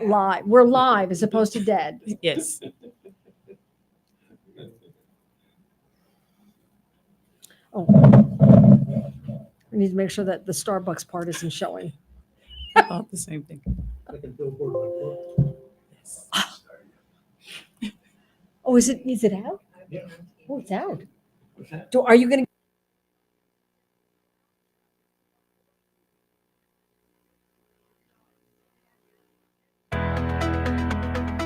Live. We're live as opposed to dead. Yes. Oh, we need to make sure that the Starbucks part isn't showing. I thought the same thing. Yes. Oh, is it out? Yeah. Oh, it's out. What's that? Are you going to?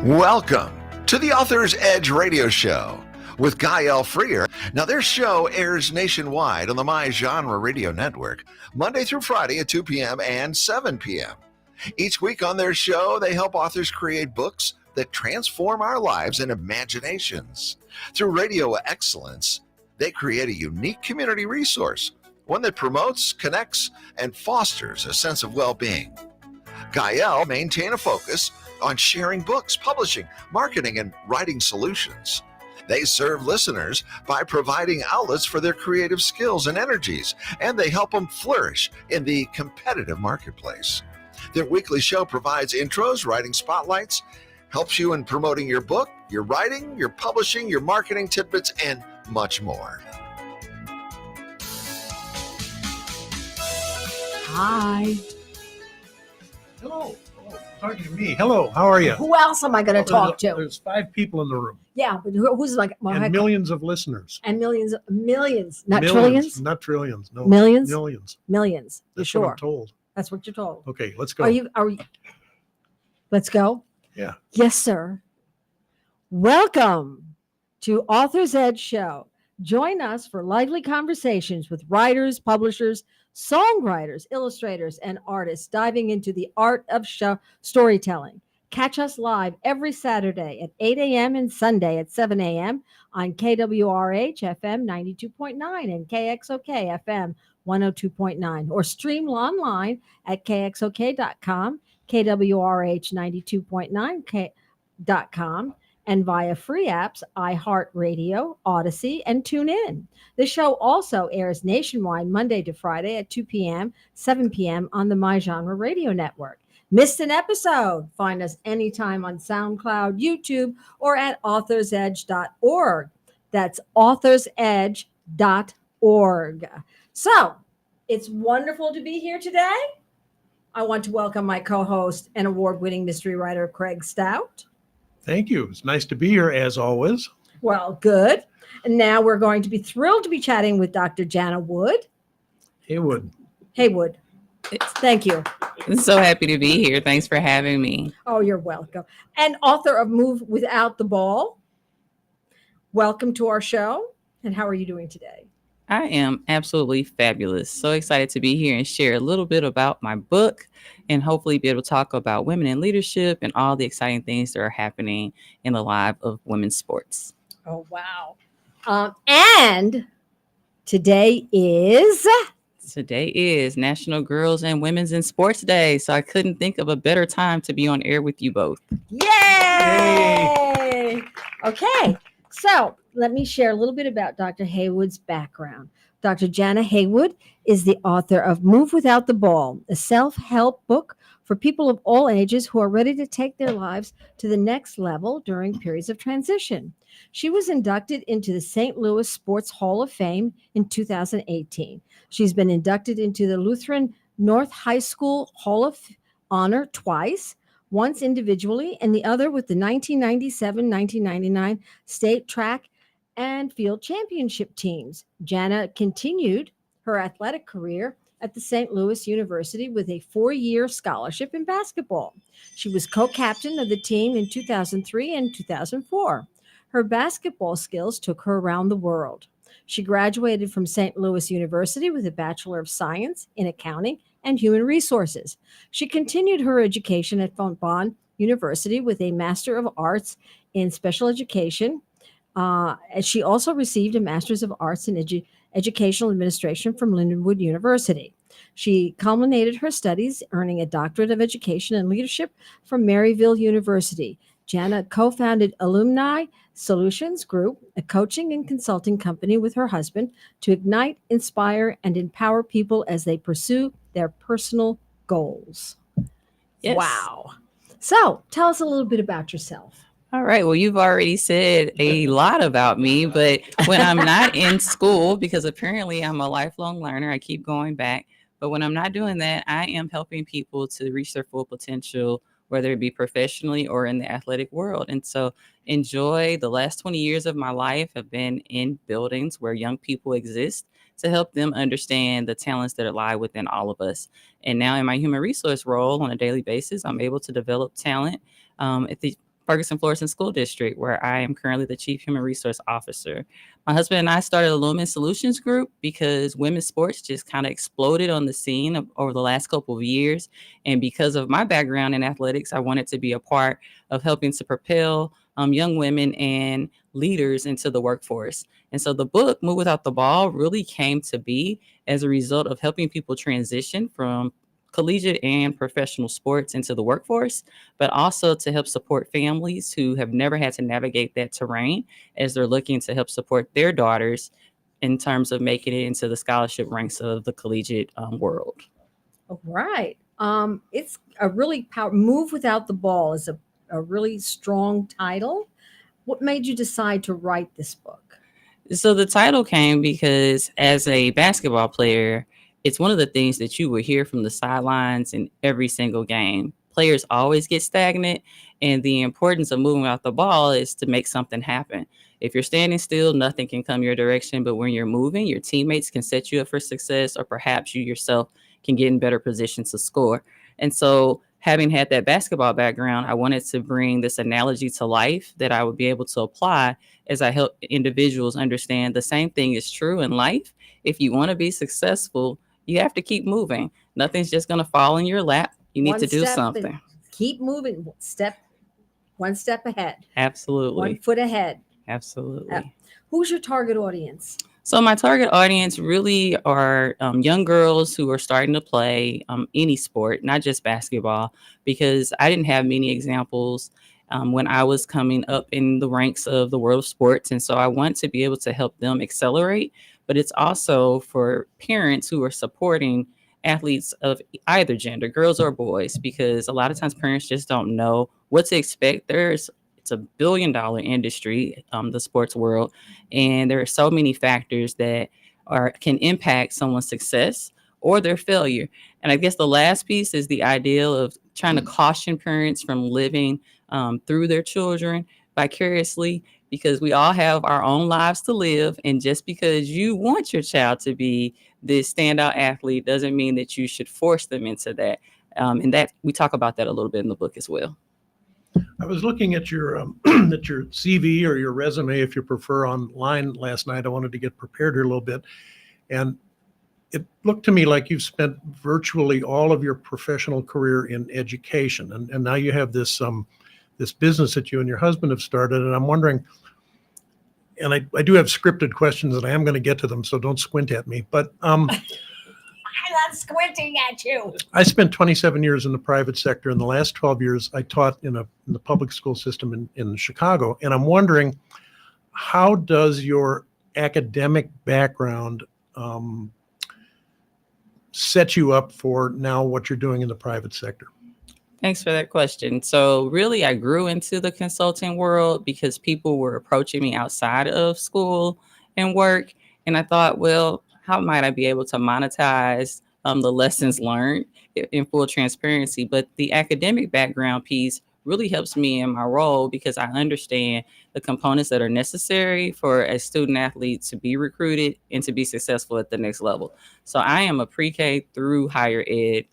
Welcome to the Author's Edge radio show with Guy L. Freer. Now, their show airs nationwide on the My Genre Radio Network, Monday through Friday at 2 p.m. and 7 p.m. Each week on their show, they help authors create books that transform our lives and imaginations. Through radio excellence, they create a unique community resource, one that promotes, connects, and fosters a sense of well-being. Guy L. maintain a focus on sharing books, publishing, marketing, and writing solutions. They serve listeners by providing outlets for their creative skills and energies, and they help them flourish in the competitive marketplace. Their weekly show provides intros, writing spotlights, helps you in promoting your book, your writing, your publishing, your marketing tidbits, and much more. Hi. Hello. Oh, talking to me. Hello. How are you? Who else am I going to talk to? There's 5 people in the room Yeah, but who's like and millions of listeners. and millions, not Millions, trillions, not trillions. No, Millions? Millions. millions. You That's what sure? I'm told. That's what you're told. Okay, let's go. Are we? Let's go. Yeah. Yes, sir. Welcome to Author's Edge Show. Join us for lively conversations with writers, publishers, songwriters, illustrators, and artists diving into the art of storytelling. Catch us live every Saturday at 8 a.m. and Sunday at 7 a.m. on KWRH FM 92.9 and KXOK FM 102.9, or stream online at kxok.com, KWRH92.9.com, and via free apps iHeartRadio, Odyssey, and TuneIn. The show also airs nationwide Monday to Friday at 2 p.m., 7 p.m. on the My Genre Radio Network. Missed an episode? Find us anytime on SoundCloud, YouTube, or at authorsedge.org. That's authorsedge.org. So, it's wonderful to be here today. I want to welcome my co-host and award-winning mystery writer, Craig Stout. Thank you. It's nice to be here as always. Well, good. And now we're going to be thrilled to be chatting with Dr. Jana Wood. Haywood. Haywood. Thank you. I'm so happy to be here. Thanks for having me. Oh, you're welcome. And author of Move Without the Ball. Welcome to our show. And how are you doing today? I am absolutely fabulous. So excited to be here and share a little bit about my book and hopefully be able to talk about women in leadership and all the exciting things that are happening in the life of women's sports. Oh, wow. And today is National Girls and Women's in Sports Day. So I couldn't think of a better time to be on air with you both. Yay! Okay. So let me share a little bit about Dr. Haywood's background. Dr. Jana Haywood is the author of Move Without the Ball, a self-help book for people of all ages who are ready to take their lives to the next level during periods of transition. She was inducted into the St. Louis Sports Hall of Fame in 2018. She's been inducted into the Lutheran North High School Hall of Honor twice, once individually and the other with the 1997-1999 state track and field championship teams. Jana continued her athletic career at the St. Louis University with a 4-year scholarship in basketball. She was co-captain of the team in 2003 and 2004. Her basketball skills took her around the world. She graduated from St. Louis University with a Bachelor of Science in Accounting and Human Resources. She continued her education at Fontbonne University with a Master of Arts in Special Education. She also received a Master's of Arts in Educational Administration from Lindenwood University. She culminated her studies, earning a Doctorate of Education and Leadership from Maryville University. Jana co-founded Alumni Solutions Group, a coaching and consulting company with her husband to ignite, inspire, and empower people as they pursue their personal goals. Yes. Wow. So tell us a little bit about yourself. All right. Well, you've already said a lot about me, but when I'm not in school, because apparently I'm a lifelong learner, I keep going back. But when I'm not doing that, I am helping people to reach their full potential, whether it be professionally or in the athletic world. And so, enjoy the last 20 years of my life have been in buildings where young people exist to help them understand the talents that lie within all of us. And now, in my human resource role on a daily basis, I'm able to develop talent at the Ferguson Florissant School District, where I am currently the Chief Human Resource Officer. My husband and I started a Lumen Solutions Group because women's sports just kind of exploded on the scene over the last couple of years. And because of my background in athletics, I wanted to be a part of helping to propel young women and leaders into the workforce. And so the book, Move Without the Ball, really came to be as a result of helping people transition from collegiate and professional sports into the workforce, but also to help support families who have never had to navigate that terrain as they're looking to help support their daughters in terms of making it into the scholarship ranks of the collegiate world. All right. It's a really Move Without the Ball is a really strong title. What made you decide to write this book? So the title came because as a basketball player, it's one of the things that you will hear from the sidelines in every single game. Players always get stagnant, and the importance of moving out the ball is to make something happen. If you're standing still, nothing can come your direction, but when you're moving, your teammates can set you up for success, or perhaps you yourself can get in better positions to score. And so, having had that basketball background, I wanted to bring this analogy to life that I would be able to apply as I help individuals understand the same thing is true in life. If you want to be successful, you have to keep moving. Nothing's just going to fall in your lap. You need to do something. Keep moving. One step ahead. Absolutely. 1 foot ahead. Absolutely. Who's your target audience? So my target audience really are young girls who are starting to play any sport, not just basketball, because I didn't have many examples when I was coming up in the ranks of the world of sports. And so I want to be able to help them accelerate. But it's also for parents who are supporting athletes of either gender, girls or boys, because a lot of times parents just don't know what to expect. It's a $1 billion industry, the sports world, and there are so many factors that can impact someone's success or their failure. And I guess the last piece is the ideal of trying to caution parents from living through their children vicariously, because we all have our own lives to live. And just because you want your child to be this standout athlete doesn't mean that you should force them into that. And that we talk about that a little bit in the book as well. I was looking at your at your CV or your resume, if you prefer, online last night. I wanted to get prepared here a little bit, and it looked to me like you've spent virtually all of your professional career in education, and now you have this this business that you and your husband have started. And I'm wondering, and I do have scripted questions, and I am going to get to them, so don't squint at me. But I'm not squinting at you. I spent 27 years in the private sector. In the last 12 years, I taught in the public school system in Chicago. And I'm wondering, how does your academic background set you up for now what you're doing in the private sector? Thanks for that question. So really, I grew into the consulting world because people were approaching me outside of school and work. And I thought, well, how might I be able to monetize the lessons learned in full transparency? But the academic background piece really helps me in my role because I understand the components that are necessary for a student athlete to be recruited and to be successful at the next level. So I am a pre-K through higher ed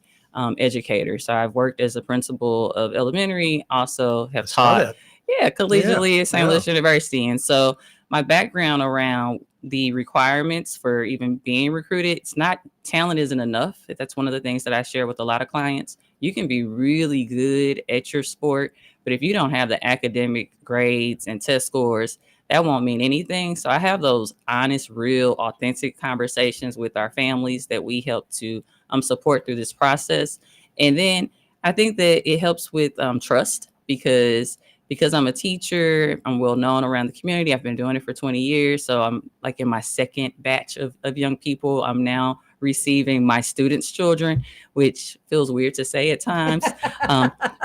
educator. So I've worked as a principal of elementary, also have taught collegiately at St. Louis University. And so my background around the requirements for even being recruited, it's not talent isn't enough. That's one of the things that I share with a lot of clients. You can be really good at your sport, but if you don't have the academic grades and test scores, that won't mean anything. So I have those honest, real, authentic conversations with our families that we help to support through this process. And then I think that it helps with trust because I'm a teacher, I'm well known around the community. I've been doing it for 20 years. So I'm like in my second batch of young people. I'm now receiving my students' children, which feels weird to say at times.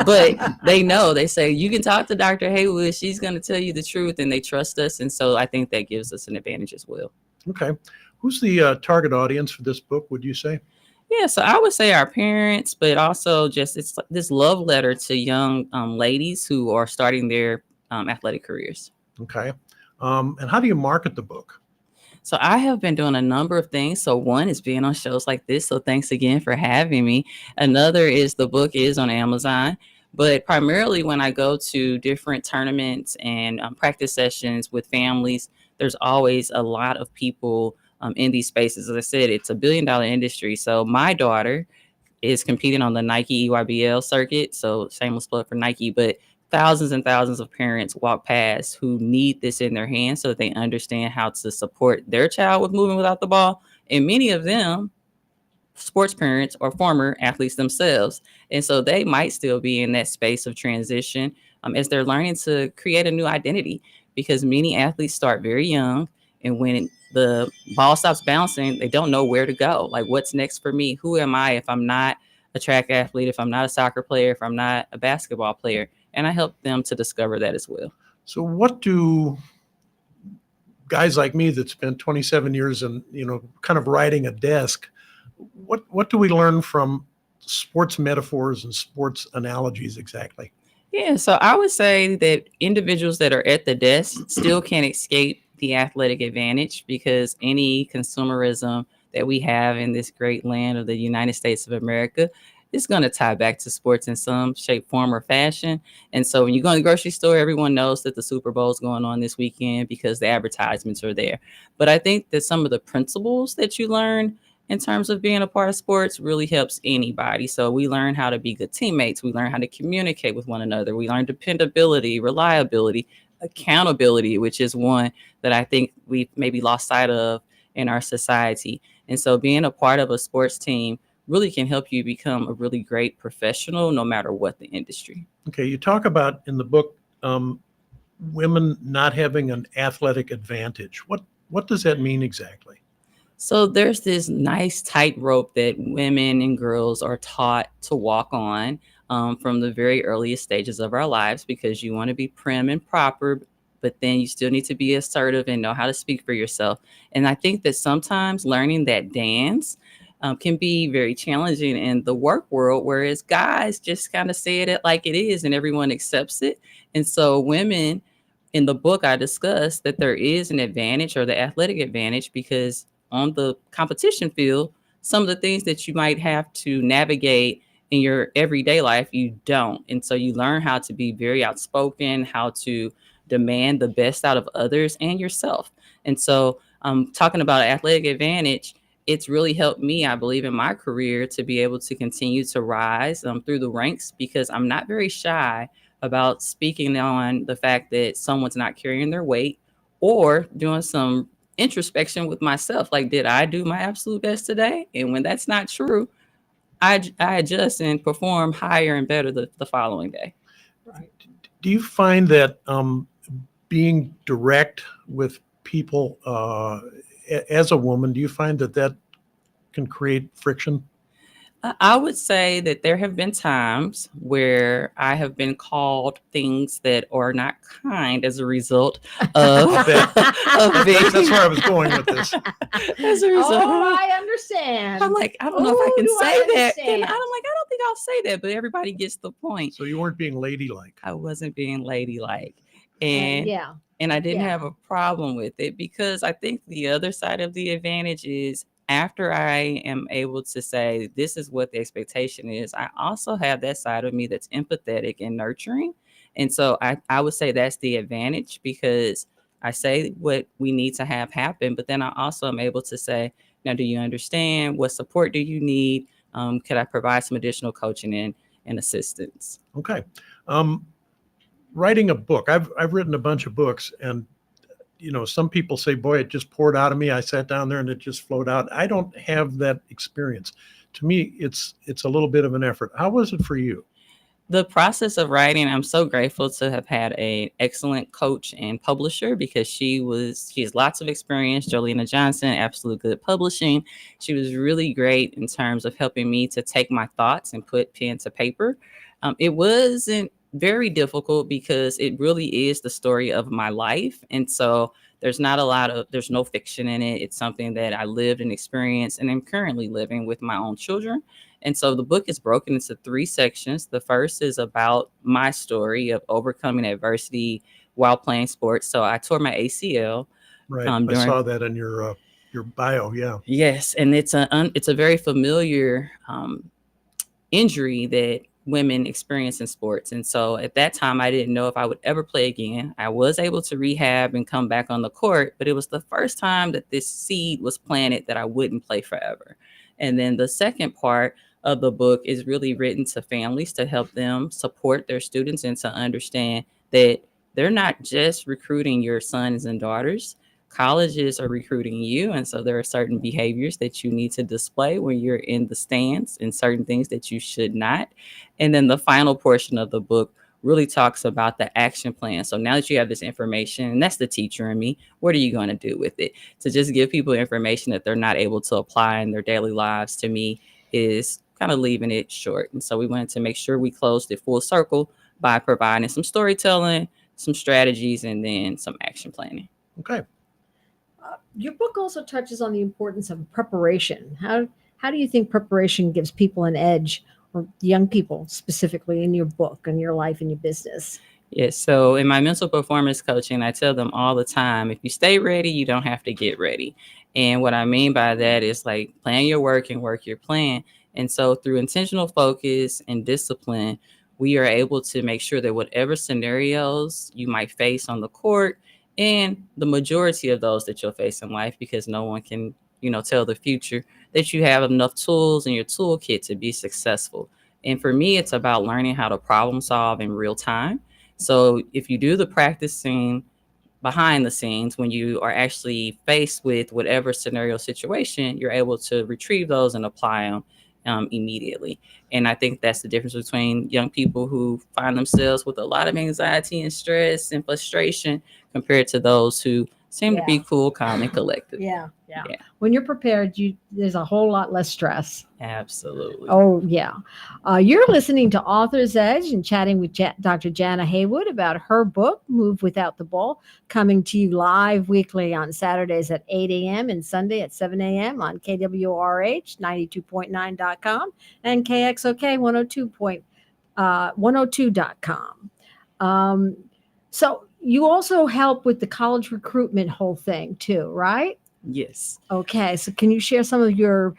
But they know, they say, you can talk to Dr. Haywood. She's going to tell you the truth, and they trust us. And so I think that gives us an advantage as well. Okay. Who's the target audience for this book, would you say? Yeah, so I would say our parents, but also just it's like this love letter to young ladies who are starting their athletic careers. Okay. And how do you market the book? So I have been doing a number of things. So one is being on shows like this. So thanks again for having me. Another is the book is on Amazon. But primarily when I go to different tournaments and practice sessions with families, there's always a lot of people in these spaces. As I said, it's $1 billion industry. So my daughter is competing on the Nike EYBL circuit. So shameless plug for Nike, but thousands and thousands of parents walk past who need this in their hands so that they understand how to support their child with moving without the ball. And many of them, sports parents or former athletes themselves. And so they might still be in that space of transition as they're learning to create a new identity, because many athletes start very young. And when the ball stops bouncing, they don't know where to go. Like, what's next for me? Who am I if I'm not a track athlete, if I'm not a soccer player, if I'm not a basketball player? And I help them to discover that as well. So what do guys like me that spent 27 years in, kind of riding a desk, what do we learn from sports metaphors and sports analogies exactly? Yeah, so I would say that individuals that are at the desk still can't escape the athletic advantage, because any consumerism that we have in this great land of the United States of America is going to tie back to sports in some shape, form, or fashion. And so when you go in the grocery store, everyone knows that the Super Bowl is going on this weekend because the advertisements are there. But I think that some of the principles that you learn in terms of being a part of sports really helps anybody. So we learn how to be good teammates. We learn how to communicate with one another. We learn dependability, reliability, accountability, which is one that I think we've maybe lost sight of in our society. And so being a part of a sports team really can help you become a really great professional, no matter what the industry. Okay, you talk about in the book women not having an athletic advantage. What does that mean exactly? So there's this nice tightrope that women and girls are taught to walk on from the very earliest stages of our lives, because you want to be prim and proper, but then you still need to be assertive and know how to speak for yourself. And I think that sometimes learning that dance can be very challenging in the work world, whereas guys just kind of say it like it is and everyone accepts it. And so women, in the book, I discuss that there is an advantage, or the athletic advantage, because on the competition field, some of the things that you might have to navigate in your everyday life, you don't. And so you learn how to be very outspoken, how to demand the best out of others and yourself. And so talking about athletic advantage, it's really helped me, I believe, in my career to be able to continue to rise through the ranks, because I'm not very shy about speaking on the fact that someone's not carrying their weight, or doing some introspection with myself. Like, did I do my absolute best today? And when that's not true, I adjust and perform higher and better the following day. Right. Do you find that being direct with people as a woman, do you find that can create friction? I would say that there have been times where I have been called things that are not kind as a result of, That's where I was going with this. As a result, I understand. I'm like, I don't know if I can do I say that. understand? And I'm like, I don't think I'll say that, but everybody gets the point. So you weren't being ladylike. I wasn't being ladylike. And yeah. And I didn't Yeah. have a problem with it, because I think the other side of the advantage is, after I am able to say, this is what the expectation is, I also have that side of me that's empathetic and nurturing. And so I would say that's the advantage, because I say what we need to have happen, but then I also am able to say, now, do you understand? What support do you need? Could I provide some additional coaching and assistance? Okay. Writing a book. I've written a bunch of books, and some people say, boy, it just poured out of me. I sat down there and it just flowed out. I don't have that experience. To me, it's a little bit of an effort. How was it for you? The process of writing, I'm so grateful to have had an excellent coach and publisher because she has lots of experience. Jolena Johnson, Absolute Good Publishing. She was really great in terms of helping me to take my thoughts and put pen to paper. It wasn't very difficult because it really is the story of my life. And so there's no fiction in it. It's something that I lived and experienced and am currently living with my own children. And so the book is broken into 3 sections. The first is about my story of overcoming adversity while playing sports. So I tore my ACL. Right. Um, I during- saw that in your bio. Yeah. Yes, and it's a very familiar injury that women experience in sports. And so at that time, I didn't know if I would ever play again. I was able to rehab and come back on the court, but it was the first time that this seed was planted that I wouldn't play forever. And then the second part of the book is really written to families to help them support their students and to understand that they're not just recruiting your sons and daughters. Colleges are recruiting you. And so there are certain behaviors that you need to display when you're in the stands and certain things that you should not. And then the final portion of the book really talks about the action plan. So now that you have this information, and that's the teacher in me, what are you going to do with it? To just give people information that they're not able to apply in their daily lives, to me, is kind of leaving it short. And so we wanted to make sure we closed it full circle by providing some storytelling, some strategies, and then some action planning. Okay. Your book also touches on the importance of preparation. How do you think preparation gives people an edge, or young people specifically, in your book and your life and your business? Yes. So in my mental performance coaching, I tell them all the time, if you stay ready, you don't have to get ready. And what I mean by that is like plan your work and work your plan. And so through intentional focus and discipline, we are able to make sure that whatever scenarios you might face on the court, and the majority of those that you'll face in life, because no one can, tell the future, that you have enough tools in your toolkit to be successful. And for me, it's about learning how to problem solve in real time. So if you do the practicing behind the scenes, when you are actually faced with whatever scenario situation, you're able to retrieve those and apply them immediately. And I think that's the difference between young people who find themselves with a lot of anxiety and stress and frustration compared to those who seem to be cool, calm, and collected. Yeah. Yeah. When you're prepared, there's a whole lot less stress. Absolutely. Oh, yeah. You're listening to Author's Edge and chatting with Dr. Jana Haywood about her book, Move Without the Ball, coming to you live weekly on Saturdays at 8 a.m. and Sunday at 7 a.m. on KWRH 92.9.com and KXOK 102.com. So you also help with the college recruitment whole thing too, right? Yes. Okay. So can you share some of your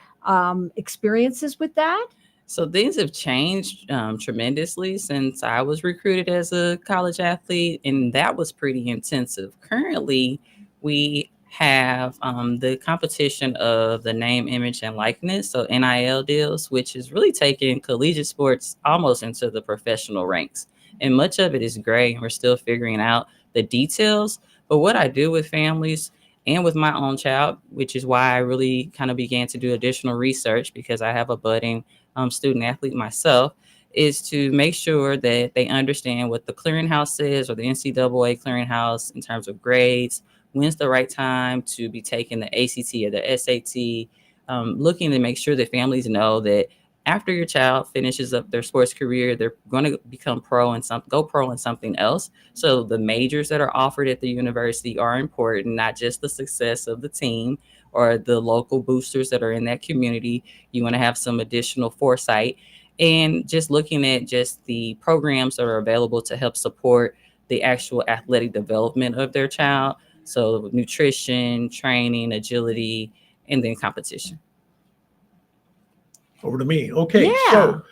experiences with that? So things have changed tremendously since I was recruited as a college athlete, and that was pretty intensive. Currently, we have the competition of the name, image, and likeness, so NIL deals, which is really taking collegiate sports almost into the professional ranks. And much of it is gray, and we're still figuring out the details. But what I do with families and with my own child, which is why I really kind of began to do additional research, because I have a budding student athlete myself, is to make sure that they understand what the clearinghouse says, or the NCAA clearinghouse, in terms of grades, when's the right time to be taking the ACT or the SAT, looking to make sure that families know that after your child finishes up their sports career, they're going to become go pro in something else. So the majors that are offered at the university are important, not just the success of the team or the local boosters that are in that community. You want to have some additional foresight, and just looking at just the programs that are available to help support the actual athletic development of their child. So nutrition, training, agility, and then competition. Over to me. Okay. Yeah. So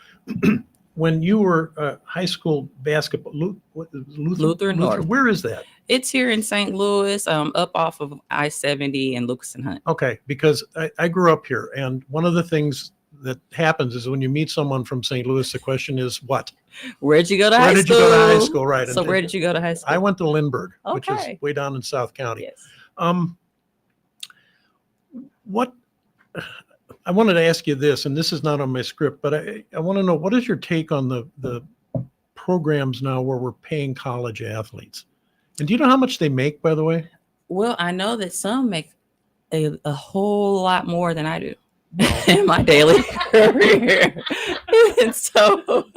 when you were high school basketball, Luther North. Where is that? It's here in St. Louis, up off of I-70 and Lucas and Hunt. Okay. Because I grew up here, and one of the things that happens is when you meet someone from St. Louis, the question is what? Where'd you go to high Where school? did you go to high school? Right. So where did you go to high school? I went to Lindbergh, which is Okay. way down in South County. Yes. What I wanted to ask you this, and this is not on my script, but I want to know, what is your take on the programs now where we're paying college athletes. And do you know how much they make, by the way? Well, I know that some make a whole lot more than I do in my daily career. And so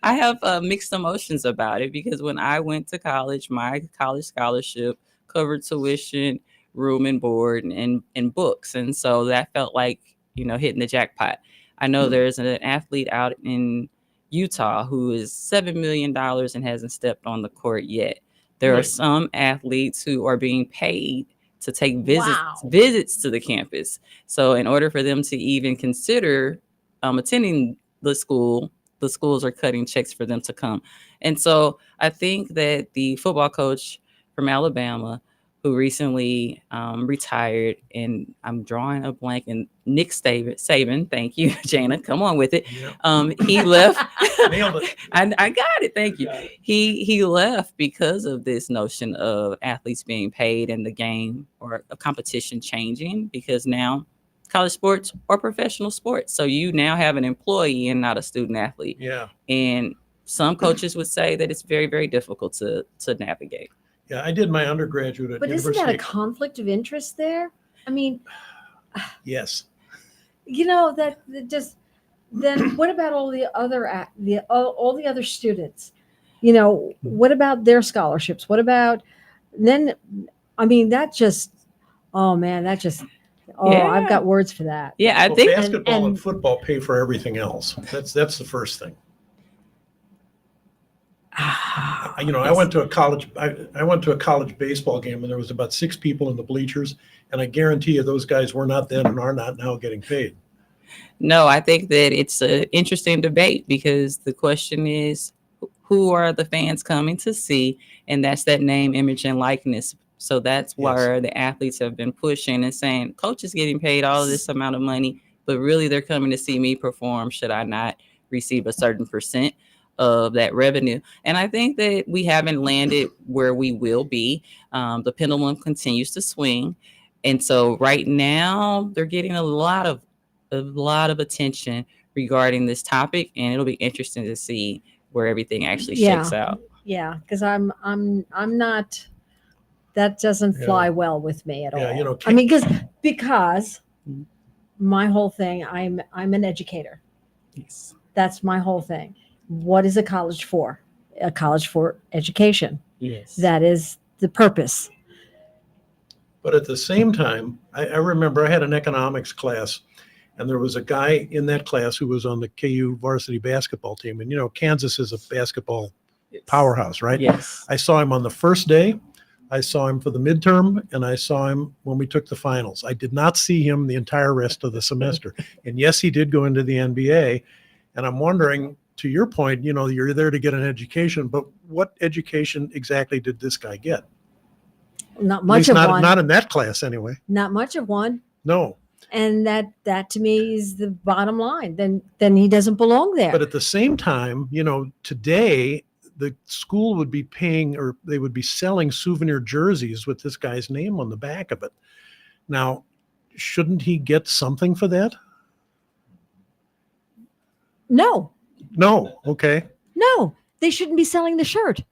I have mixed emotions about it, because when I went to college, my college scholarship covered tuition, room and board, and books. And so that felt like, hitting the jackpot. I know there's an athlete out in Utah who is $7 million and hasn't stepped on the court yet. There are Right. some athletes who are being paid to take Wow. visits to the campus. So in order for them to even consider attending the schools are cutting checks for them to come. And so I think that the football coach from Alabama, who recently retired, and I'm drawing a blank, and Nick Saban, thank you, Jana, come on with it. Yeah. He left. Nailed it. I got it. Thank you. Got it. He left because of this notion of athletes being paid and the game or a competition changing, because now college sports or professional sports. So you now have an employee and not a student athlete. Yeah. And some coaches would say that it's very, very difficult to navigate. Yeah. I did my undergraduate at But isn't University. that a conflict of interest there? I mean, Yes. that just, then what about all the other all the other students? What about their scholarships? What about then? I mean, that just, oh man, that just, Yeah. I've got words for that. Yeah, I Well, think basketball and and- football pay for everything else. That's the first thing. I went to a college. I went to a college baseball game, and there was about 6 people in the bleachers, and I guarantee you, those guys were not then and are not now getting paid. No, I think that it's an interesting debate, because the question is, who are the fans coming to see? And that's that name, image, and likeness. So that's where the athletes have been pushing and saying, coach is getting paid all of this amount of money, but really they're coming to see me perform. Should I not receive a certain percent of that revenue? And I think that we haven't landed where we will be. The pendulum continues to swing. And so right now they're getting a lot of attention regarding this topic, and it'll be interesting to see where everything actually shakes out. Yeah, because I'm not. That doesn't fly Yeah. well with me at Yeah, all. I mean, because my whole thing, I'm an educator. Yes. That's my whole thing. What is a college for? A college for education. Yes. That is the purpose. But at the same time, I remember I had an economics class, and there was a guy in that class who was on the KU varsity basketball team. And, Kansas is a basketball powerhouse, right? Yes. I saw him on the first day. I saw him for the midterm, and I saw him when we took the finals. I did not see him the entire rest of the semester. And yes, he did go into the NBA. And I'm wondering, to your point, you're there to get an education, but what education exactly did this guy get? Not At much least of not, one. not in that class anyway. Not much of one. No. And that to me is the bottom line. Then he doesn't belong there. But at the same time, today the school would be paying, or they would be selling souvenir jerseys with this guy's name on the back of it. Now, shouldn't he get something for that? No, Okay. they shouldn't be selling the shirt.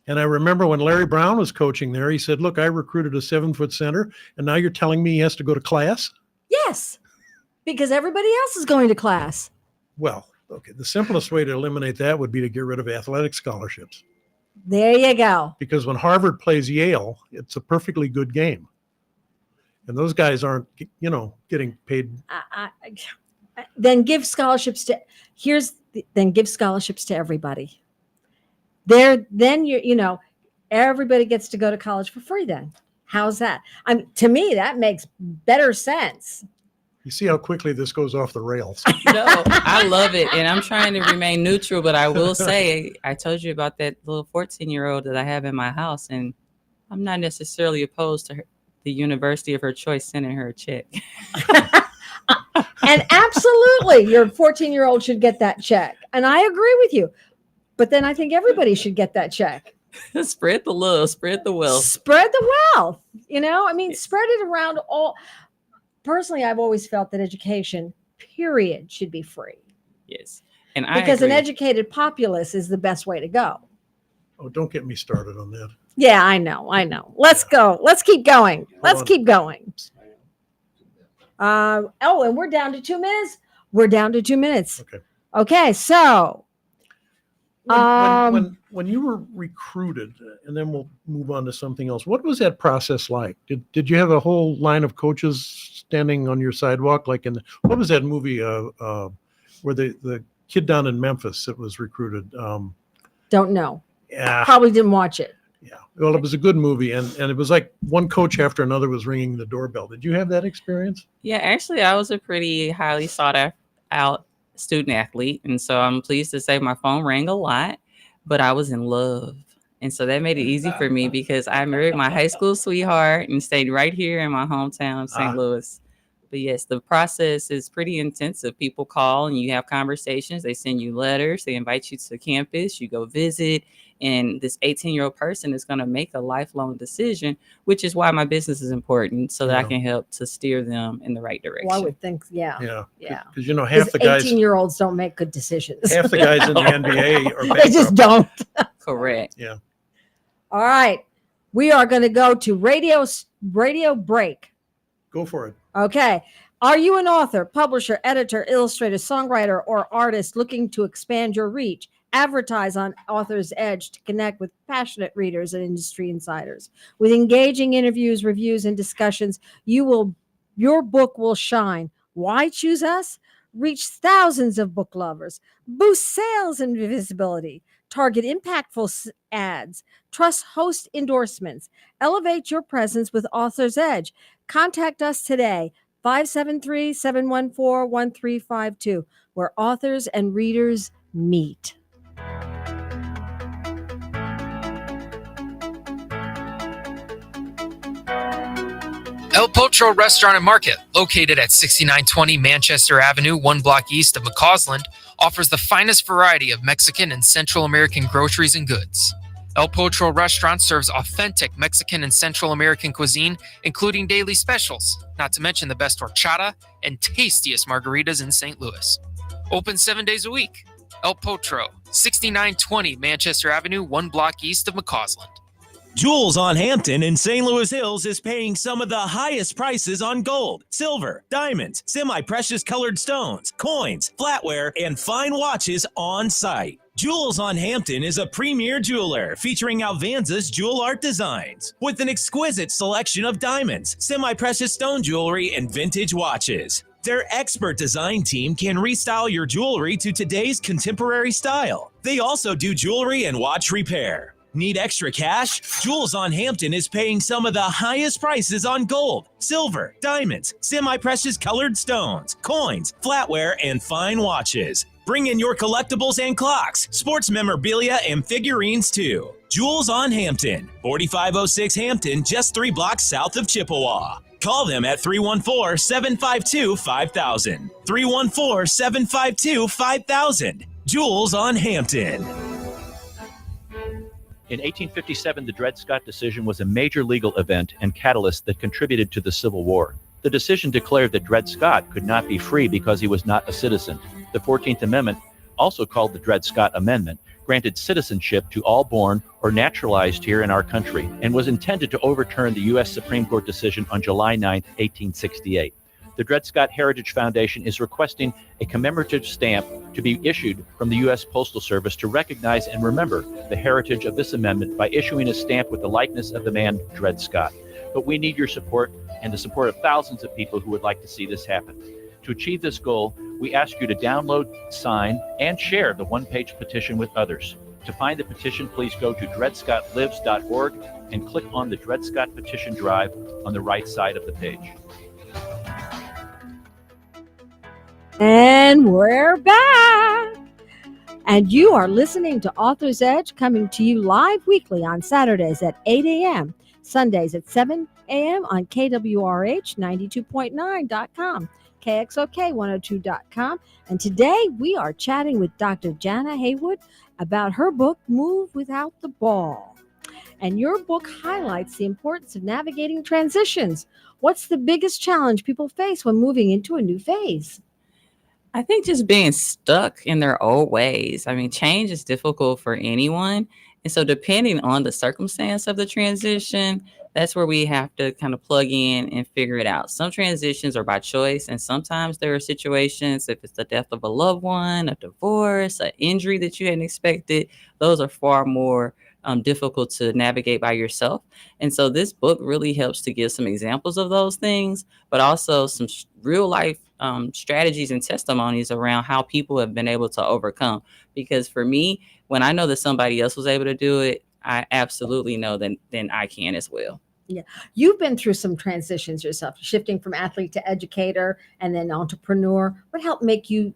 And I remember when Larry Brown was coaching there, he said, look, I recruited a 7-foot center, and now you're telling me he has to go to class? Yes, because everybody else is going to class. Well, okay, the simplest way to eliminate that would be to get rid of athletic scholarships. There you go. Because when Harvard plays Yale, it's a perfectly good game. And those guys aren't, getting paid. Then give scholarships to give scholarships to everybody. Then everybody gets to go to college for free. Then how's that? To me, that makes better sense. You see how quickly this goes off the rails. No, I love it. And I'm trying to remain neutral, but I will say, I told you about that little 14-year-old that I have in my house, and I'm not necessarily opposed to the university of her choice sending her a check. And absolutely, your 14-year-old should get that check. And I agree with you. But then I think everybody should get that check. Spread the love, spread the wealth. Spread the wealth. Spread it around all. Personally, I've always felt that education, period, should be free. Yes. And I because an agree. educated populace is the best way to go. Oh, don't get me started on that. Yeah, I know. Let's go. Let's keep going. Let's on. keep going. And we're down to 2 minutes. We're down to 2 minutes. Okay. Okay, so When you were recruited, and then we'll move on to something else. What was that process like? Did you have a whole line of coaches standing on your sidewalk, like what was that movie? Where the kid down in Memphis that was recruited. don't know. Yeah, Probably didn't watch it. yeah. Well, it was a good movie, and it was like one coach after another was ringing the doorbell. Did you have that experience? Yeah, actually, I was a pretty highly sought out student athlete. And so I'm pleased to say my phone rang a lot, but I was in love. And so that made it easy for me because I married my high school sweetheart and stayed right here in my hometown of St. Louis. But yes, the process is pretty intensive. People call and you have conversations. They send you letters. They invite you to campus. You go visit. And this 18-year-old person is going to make a lifelong decision, which is why my business is important so that I Yeah. can help to steer them in the right direction. Well, I would think, yeah. Yeah. Because half the guys, 18-year-olds don't make good decisions. half the guys in the NBA are They just bankrupt. don't. Correct. Yeah. All right. We are going to go to radio break. Go for it. Okay. Are you an author, publisher, editor, illustrator, songwriter, or artist looking to expand your reach? Advertise on Author's Edge to connect with passionate readers and industry insiders. With engaging interviews, reviews, and discussions, your book will shine. Why choose us? Reach thousands of book lovers. Boost sales and visibility. Target impactful ads. Trust host endorsements. Elevate your presence with Author's Edge. Contact us today, 573-714-1352, where authors and readers meet. El Potro Restaurant and Market, located at 6920 Manchester Avenue, 1 block east of McCausland, offers the finest variety of Mexican and Central American groceries and goods. El Potro Restaurant serves authentic Mexican and Central American cuisine, including daily specials, not to mention the best horchata and tastiest margaritas in St. Louis. Open 7 days a week. El Potro, 6920 Manchester Avenue, 1 block east of McCausland. Jewels on Hampton in St. Louis Hills is paying some of the highest prices on gold, silver, diamonds, semi-precious colored stones, coins, flatware, and fine watches on site. Jewels on Hampton is a premier jeweler featuring Alvanza's jewel art designs with an exquisite selection of diamonds, semi-precious stone jewelry, and vintage watches. Their expert design team can restyle your jewelry to today's contemporary style. They also do jewelry and watch repair. Need extra cash? Jewels on Hampton is paying some of the highest prices on gold, silver, diamonds, semi-precious colored stones, coins, flatware, and fine watches. Bring in your collectibles and clocks, sports memorabilia, and figurines too. Jewels on Hampton, 4506 Hampton, just 3 blocks south of Chippewa. Call them at 314-752-5000. 314-752-5000. Jewels on Hampton. In 1857, the Dred Scott decision was a major legal event and catalyst that contributed to the Civil War. The decision declared that Dred Scott could not be free because he was not a citizen. The 14th Amendment, also called the Dred Scott Amendment, granted citizenship to all born or naturalized here in our country and was intended to overturn the U.S. Supreme Court decision on July 9, 1868. The Dred Scott Heritage Foundation is requesting a commemorative stamp to be issued from the U.S. Postal Service to recognize and remember the heritage of this amendment by issuing a stamp with the likeness of the man Dred Scott. But we need your support and the support of thousands of people who would like to see this happen. To achieve this goal, we ask you to download, sign, and share the one-page petition with others. To find the petition, please go to dredscottlives.org and click on the Dred Scott Petition Drive on the right side of the page. And we're back. And you are listening to Author's Edge, coming to you live weekly on Saturdays at 8 a.m., Sundays at 7 a.m. on KWRH 92.9.com, KXOK 102.com. And today we are chatting with Dr. Jana Haywood about her book, Move Without the Ball. And your book highlights the importance of navigating transitions. What's the biggest challenge people face when moving into a new phase? I think just being stuck in their old ways. I mean, change is difficult for anyone. And so, depending on the circumstance of the transition, that's where we have to kind of plug in and figure it out. Some transitions are by choice, and sometimes there are situations, if it's the death of a loved one, a divorce, an injury that you hadn't expected, those are far more difficult to navigate by yourself. And so, this book really helps to give some examples of those things, but also some real life strategies and testimonies around how people have been able to overcome. Because for me, when I know that somebody else was able to do it, I absolutely know that then I can as well. You've been through some transitions yourself, shifting from athlete to educator and then entrepreneur. What helped make you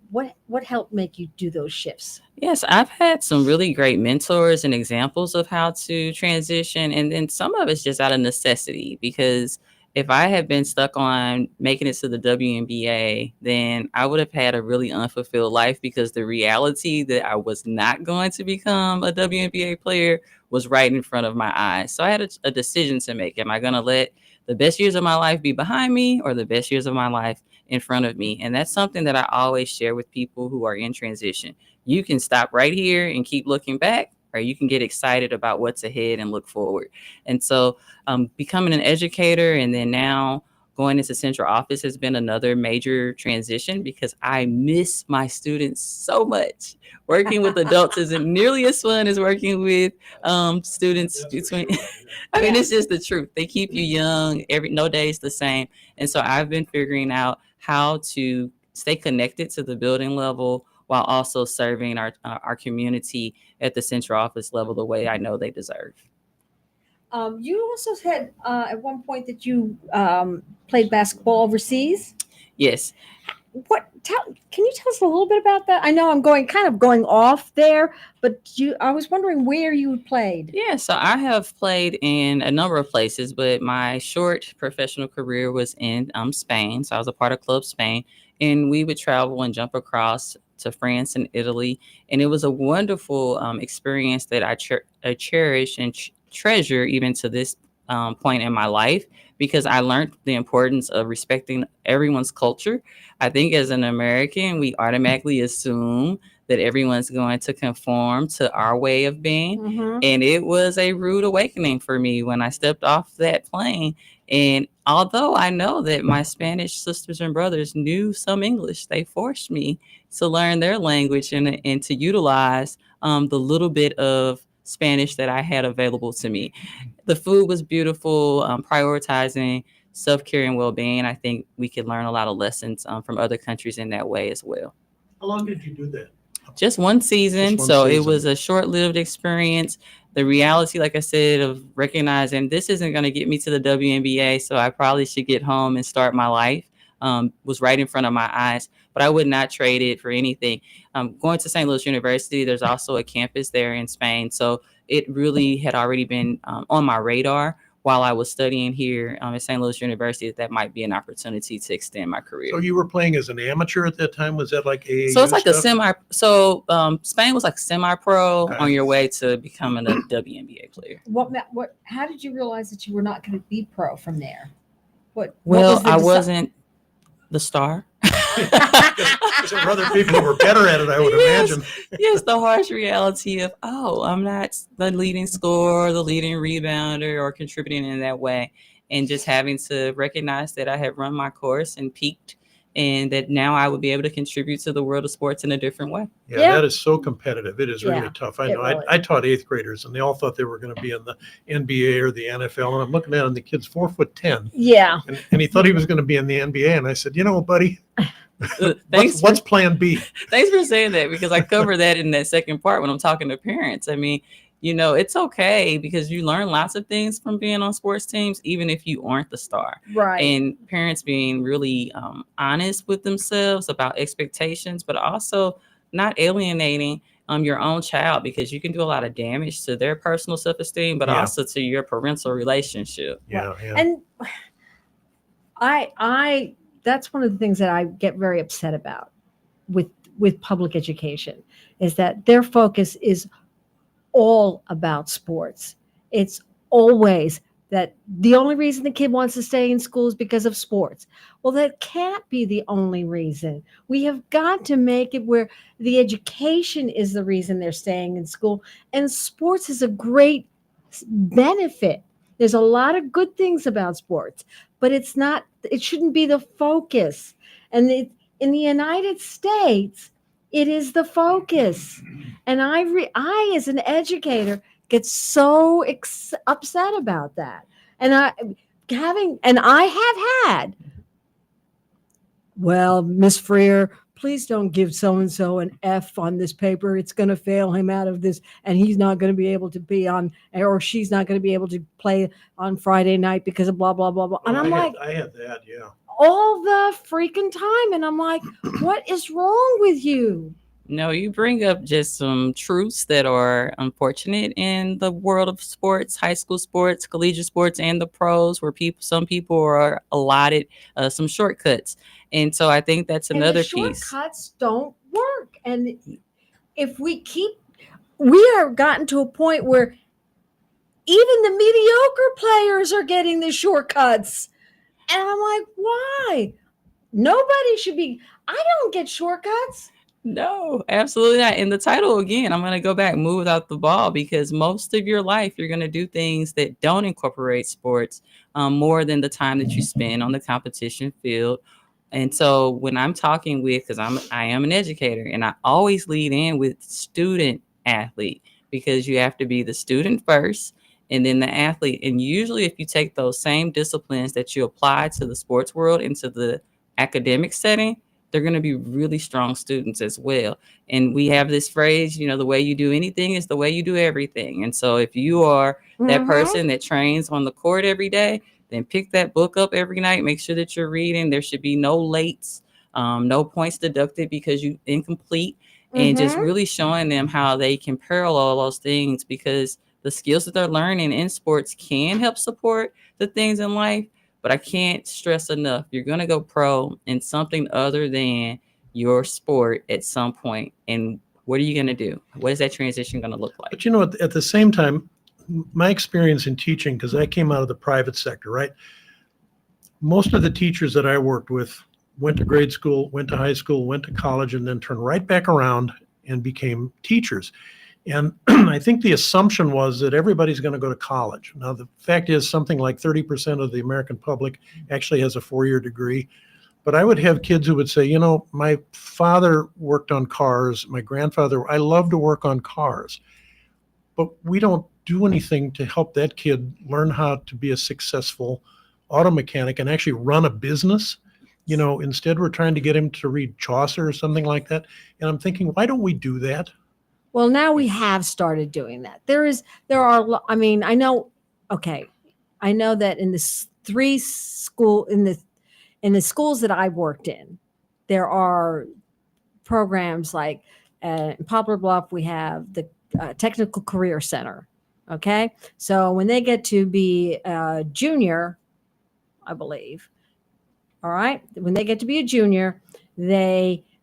do those shifts? Yes, I've had some really great mentors and examples of how to transition. And then some of it's just out of necessity, because if I had been stuck on making it to the WNBA, then I would have had a really unfulfilled life, because the reality that I was not going to become a WNBA player was right in front of my eyes. So I had a decision to make. Am I going to let the best years of my life be behind me, or the best years of my life in front of me? And that's something that I always share with people who are in transition. You can stop right here and keep looking back, or you can get excited about what's ahead and look forward. And so becoming an educator and then now going into central office has been another major transition, because I miss my students so much. Working with adults isn't nearly as fun as working with students between. I mean, it's just the truth. They keep you young. No day is the same. And so I've been figuring out how to stay connected to the building level while also serving our community at the central office level the way I know they deserve. You also said at one point that you played basketball overseas. Yes. Can you tell us a little bit about that? I know I'm going off there, but I was wondering where you played. Yeah, so I have played in a number of places, but my short professional career was in Spain. So I was a part of Club Spain, and we would travel and jump across to France and Italy. And it was a wonderful experience that I cherish and treasure even to this point in my life, because I learned the importance of respecting everyone's culture. I think as an American, we automatically assume that everyone's going to conform to our way of being. Mm-hmm. And it was a rude awakening for me when I stepped off that plane. And although I know that my Spanish sisters and brothers knew some English, they forced me to learn their language and to utilize the little bit of Spanish that I had available to me. The food was beautiful, prioritizing self-care and well-being. I think we could learn a lot of lessons from other countries in that way as well. How long did you do that? Just one season. Just one So season. It was a short-lived experience. The reality, like I said, of recognizing this isn't going to get me to the WNBA, so I probably should get home and start my life, was right in front of my eyes. But I would not trade it for anything. Going to St. Louis University, there's also a campus there in Spain. So it really had already been on my radar while I was studying here at St. Louis University, that might be an opportunity to extend my career. So you were playing as an amateur at that time? Was that like AAU So it's like stuff? Spain was like semi-pro on your way to becoming a WNBA player. How did you realize that you were not going to be pro from there? I wasn't the star. Because there were other people who were better at it, I would imagine. Yes, the harsh reality of, I'm not the leading scorer, the leading rebounder, or contributing in that way. And just having to recognize that I had run my course and peaked, and that now I would be able to contribute to the world of sports in a different way. Yeah, that is so competitive. It is Yeah, really tough. I it know. really I taught eighth graders, and they all thought they were going to be in the NBA or the NFL. And I'm looking at him, the kid's 4'10", Yeah. and he thought he was going to be in the NBA. And I said, buddy, Thanks what's plan B? Thanks for saying that, because I cover that in that second part when I'm talking to parents. I mean, it's okay, because you learn lots of things from being on sports teams, even if you aren't the star. Right. And parents being really honest with themselves about expectations, but also not alienating your own child, because you can do a lot of damage to their personal self-esteem, but also to your parental relationship. Yeah. And I that's one of the things that I get very upset about with public education, is that their focus is all about sports. It's always that the only reason the kid wants to stay in school is because of sports. Well, that can't be the only reason. We have got to make it where the education is the reason they're staying in school, and sports is a great benefit. There's a lot of good things about sports, but it shouldn't be the focus. And in the United States, it is the focus. And I as an educator, get so upset about that. And I have had, well, Miss Freer, please don't give so-and-so an F on this paper. It's going to fail him out of this, and he's not going to be able to be on, or she's not going to be able to play on Friday night because of blah, blah, blah, blah. And I had that, yeah. all the freaking time. And I'm like, what is wrong with you? No, you bring up just some truths that are unfortunate in the world of sports, high school sports, collegiate sports, and the pros, where some people are allotted some shortcuts. And so I think that's another and the piece. Shortcuts don't work. And if we are gotten to a point where even the mediocre players are getting the shortcuts. And I'm like, why? Nobody should be. I don't get shortcuts. No, absolutely not. In the title, again, I'm going to go back, move without the ball, because most of your life, you're going to do things that don't incorporate sports more than the time that you spend on the competition field. And so when I'm talking because I am an educator, and I always lead in with student athlete, because you have to be the student first and then the athlete. And usually if you take those same disciplines that you apply to the sports world into the academic setting, they're going to be really strong students as well. And we have this phrase, the way you do anything is the way you do everything. And so if you are that person that trains on the court every day, then pick that book up every night. Make sure that you're reading. There should be no lates, no points deducted because you incomplete, and just really showing them how they can parallel those things, because the skills that they're learning in sports can help support the things in life. But I can't stress enough, you're going to go pro in something other than your sport at some point. And what are you going to do? What is that transition going to look like? But at the same time, my experience in teaching, because I came out of the private sector, right? Most of the teachers that I worked with went to grade school, went to high school, went to college, and then turned right back around and became teachers. And I think the assumption was that everybody's going to go to college. Now, the fact is something like 30% of the American public actually has a 4-year degree. But I would have kids who would say, my father worked on cars, my grandfather, I love to work on cars. But we don't do anything to help that kid learn how to be a successful auto mechanic and actually run a business. Instead we're trying to get him to read Chaucer or something like that. And I'm thinking, why don't we do that? Well, now we have started doing that. I know that in the schools that I worked in, there are programs like in Poplar Bluff, we have the Technical Career Center. Okay. So when they get to be a junior, I believe, all right, when they get to be a junior,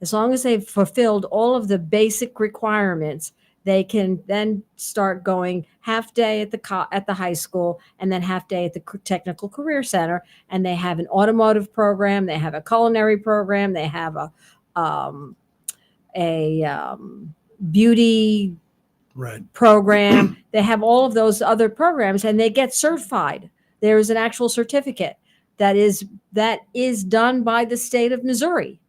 as long as they've fulfilled all of the basic requirements, they can then start going half day at the high school and then half day at the Technical Career Center. And they have an automotive program, they have a culinary program, they have a beauty program. They have all of those other programs, and they get certified. There is an actual certificate that is done by the state of Missouri.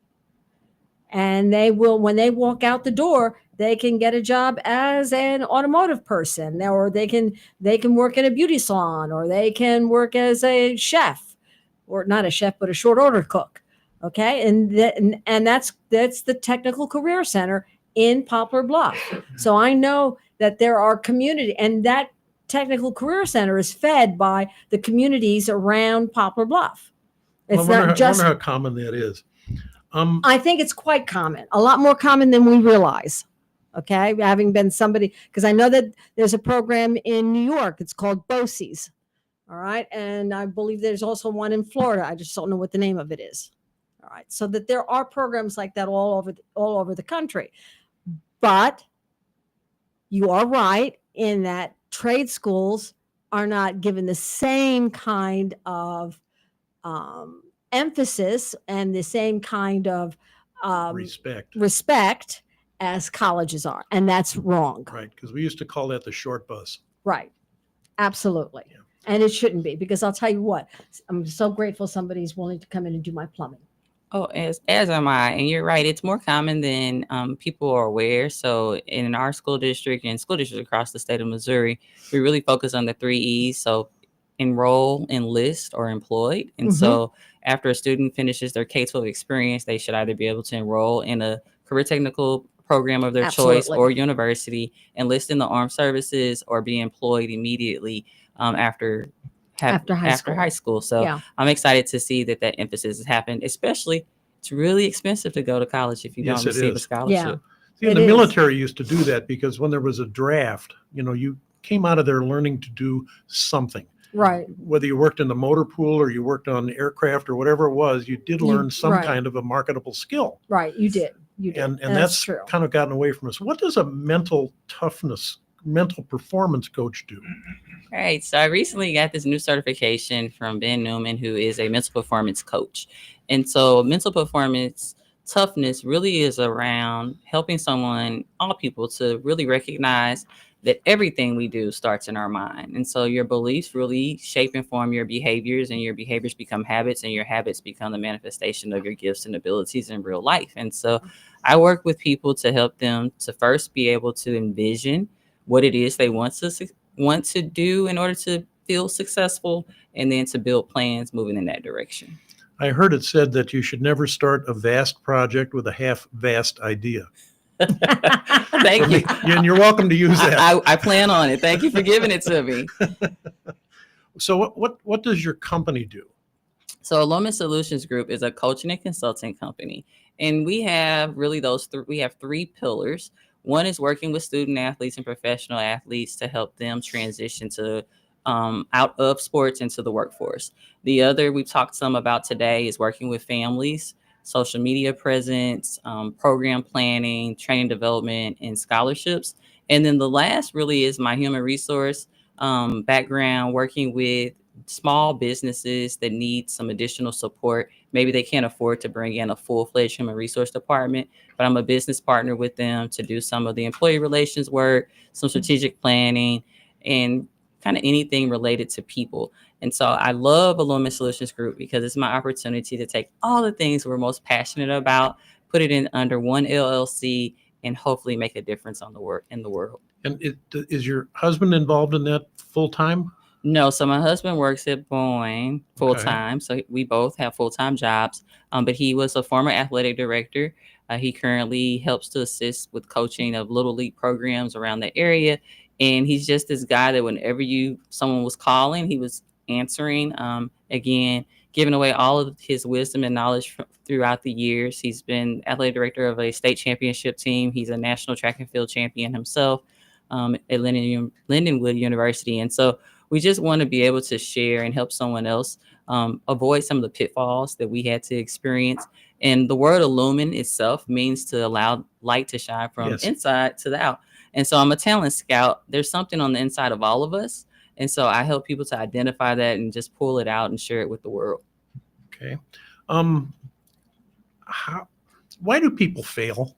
And when they walk out the door, they can get a job as an automotive person, or they can work in a beauty salon, or they can work as a chef, or not a chef, but a short order cook. Okay. And that's the Technical Career Center in Poplar Bluff. So I know that there are community, and that Technical Career Center is fed by the communities around Poplar Bluff. It's I wonder how common that is. I think it's quite common, a lot more common than we realize. Okay. Having been because I know that there's a program in New York. It's called BOCES. All right. And I believe there's also one in Florida. I just don't know what the name of it is. All right. So that there are programs like that all over the country. But you are right in that trade schools are not given the same kind of emphasis and the same kind of Respect. respect as colleges are. And that's wrong. Right. Because we used to call that the short bus. Right. Absolutely. Yeah. And it shouldn't be, because I'll tell you what, I'm so grateful somebody's willing to come in and do my plumbing. Oh, as am I, and you're right. It's more common than people are aware. So, in our school district and school districts across the state of Missouri, we really focus on the 3 E's. So, enroll, enlist, or employed. And so, after a student finishes their K-12 experience, they should either be able to enroll in a career technical program of their choice Absolutely. or university, enlist in the armed services, or be employed immediately after high school. So Yeah. I'm excited to see that emphasis has happened, especially it's really expensive to go to college if you Yes, don't it receive a is. scholarship. See, and It the is. military used to do that because when there was a draft, you came out of there learning to do something. Right. Whether you worked in the motor pool or you worked on aircraft or whatever it was, you did learn some right. kind of a marketable skill. Right. You did. You did. And that's true. kind of gotten away from us. What does a mental performance coach do? All right. So I recently got this new certification from Ben Newman, who is a mental performance coach. And so mental performance toughness really is around helping all people, to really recognize that everything we do starts in our mind. And so your beliefs really shape and form your behaviors, and your behaviors become habits, and your habits become the manifestation of your gifts and abilities in real life. And so I work with people to help them to first be able to envision what it is they want to do in order to feel successful, and then to build plans moving in that direction. I heard it said that you should never start a vast project with a half-vast idea. Thank you. And you're welcome to use that. I plan on it. Thank you for giving it to me. So what does your company do? So Alumni Solutions Group is a coaching and consulting company. And we have really we have 3 pillars. One is working with student athletes and professional athletes to help them transition to out of sports into the workforce. The other we've talked some about today is working with families, social media presence, program planning, training development, and scholarships. And then the last really is my human resource background, working with small businesses that need some additional support. Maybe they can't afford to bring in a full-fledged human resource department, but I'm a business partner with them to do some of the employee relations work, some strategic planning, and kind of anything related to people. And so I love Alumni Solutions Group because it's my opportunity to take all the things we're most passionate about, put it in under one LLC, and hopefully make a difference in the world. And is your husband involved in that full time? No, so my husband works at Boeing full time. So we both have full-time jobs. But he was a former athletic director. He currently helps to assist with coaching of little league programs around the area. And he's just this guy that whenever someone was calling, he was answering. Again, giving away all of his wisdom and knowledge throughout the years. He's been athletic director of a state championship team. He's a national track and field champion himself at Lindenwood University. And so we just want to be able to share and help someone else avoid some of the pitfalls that we had to experience. And the word illumine itself means to allow light to shine from inside to the out. And so I'm a talent scout. There's something on the inside of all of us. And so I help people to identify that and just pull it out and share it with the world. Okay. Why do people fail?